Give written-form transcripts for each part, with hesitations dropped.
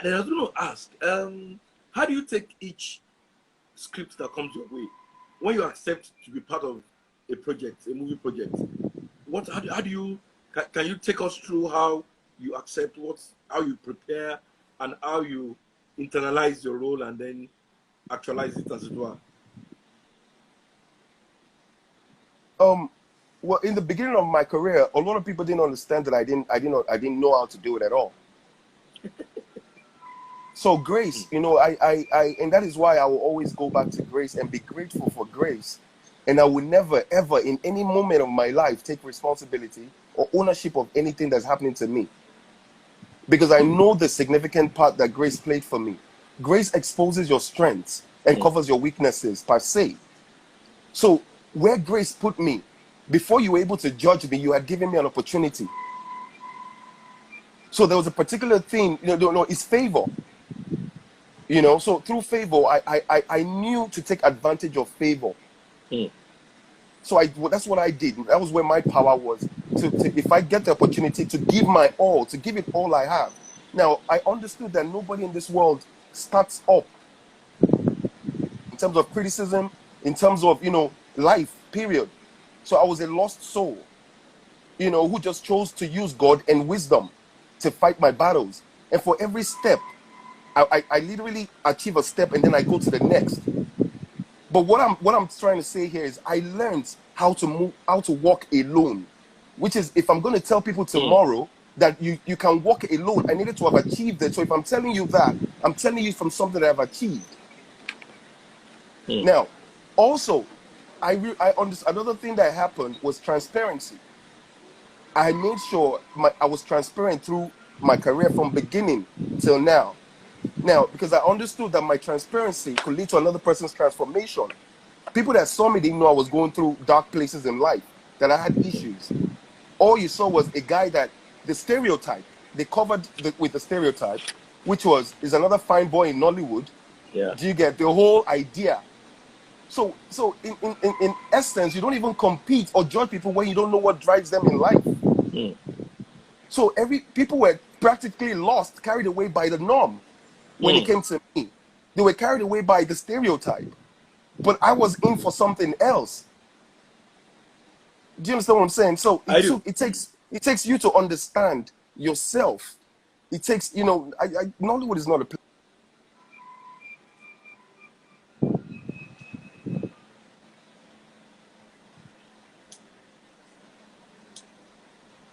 then I was going to ask, how do you take each script that comes your way? When you accept to be part of a project, a movie project, how do you, can you take us through how you accept how you prepare and how you internalize your role and then actualize it, as it were? Well, in the beginning of my career, a lot of people didn't understand that I didn't know how to do it at all. So grace, and that is why I will always go back to grace and be grateful for grace. And I will never, ever, in any moment of my life, take responsibility or ownership of anything that's happening to me. Because I know the significant part that grace played for me. Grace exposes your strengths and covers your weaknesses, per se. So where grace put me, before you were able to judge me, you had given me an opportunity. So there was a particular thing, it's favor. So through favor, I knew to take advantage of favor. So that's what I did. That was where my power was. If I get the opportunity to give my all, to give it all I have. Now, I understood that nobody in this world starts up in terms of criticism, in terms of, life, period. So I was a lost soul, who just chose to use God and wisdom to fight my battles. And for every step, I literally achieve a step and then I go to the next. But what I'm trying to say here is I learned how to walk alone, which is, if I'm going to tell people tomorrow that you can walk alone, I needed to have achieved it. So if I'm telling you that, I'm telling you from something that I've achieved. Now, also, I understood another thing that happened was transparency. I made sure I was transparent through my career from beginning till now. Now, because I understood that my transparency could lead to another person's transformation. People that saw me didn't know I was going through dark places in life, that I had issues. All you saw was a guy that the stereotype, they covered with the stereotype, which is another fine boy in Nollywood. Yeah. Do you get the whole idea? So in essence, you don't even compete or judge people when you don't know what drives them in life. So people were practically lost, carried away by the norm. When it came to me, they were carried away by the stereotype, but I was in for something else. Do you understand what I'm saying? So it takes you to understand yourself. It takes, Nollywood is not a place.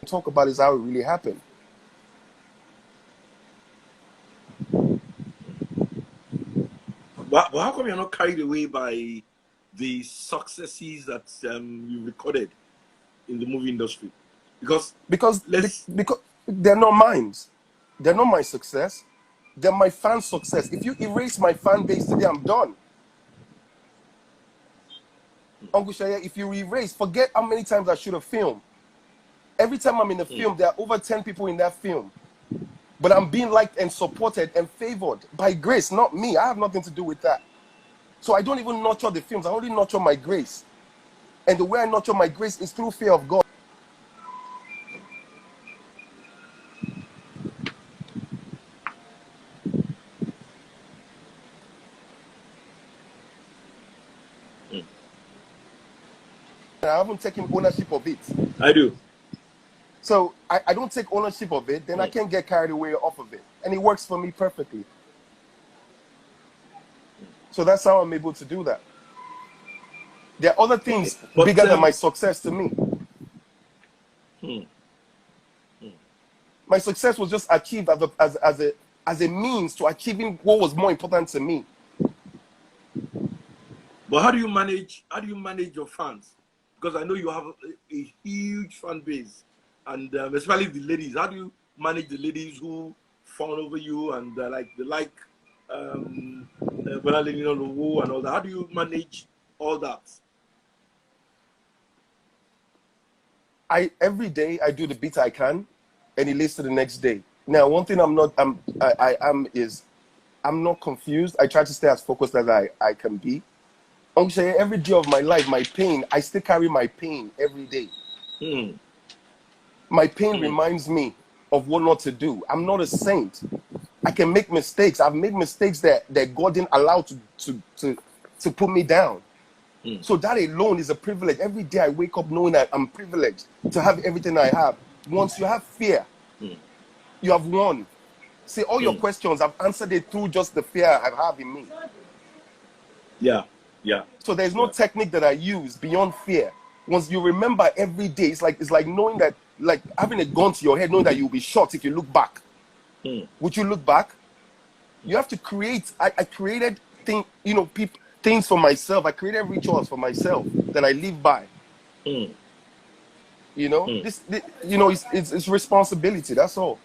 Talk about is how it really happened. But how come you're not carried away by the successes that you recorded in the movie industry? Because they're not mine. They're not my success. They're my fans' success. If you erase my fan base today, I'm done. Uncle Shaya, if you erase, forget how many times I should have filmed. Every time I'm in a film, there are over 10 people in that film. But I'm being liked and supported and favored by grace, not me. I have nothing to do with that. So I don't even nurture the films. I only nurture my grace. And the way I nurture my grace is through fear of God. I haven't taken ownership of it. I do. So I don't take ownership of it, then I can't get carried away off of it. And it works for me perfectly. So that's how I'm able to do that. There are other things bigger than my success to me. My success was just achieved as a means to achieving what was more important to me. But how do you manage your fans? Because I know you have a huge fan base. And especially the ladies, how do you manage the ladies who fawn over you and Bolanle, Ninolowo and all that? How do you manage all that? Every day I do the bit I can, and it leads to the next day. Now, one thing I'm not confused. I try to stay as focused as I can be. Every day of my life, my pain, I still carry my pain every day. My pain reminds me of what not to do. I'm not a saint. I can make mistakes. I've made mistakes that God didn't allow to put me down. So that alone is a privilege. Every day I wake up knowing that I'm privileged to have everything I have. Once you have fear, you have won. See, all your questions, I've answered it through just the fear I have in me. Yeah, yeah. So there's no technique that I use beyond fear. Once you remember every day, it's like knowing that, like having a gun to your head, knowing that you'll be shot if you look back. Would you look back? You have to create. I created things for myself. I created rituals for myself that I live by. It's responsibility. That's all.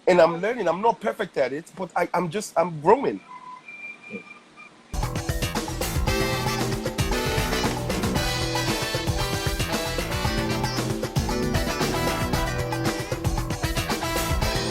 And I'm learning. I'm not perfect at it, but I'm growing.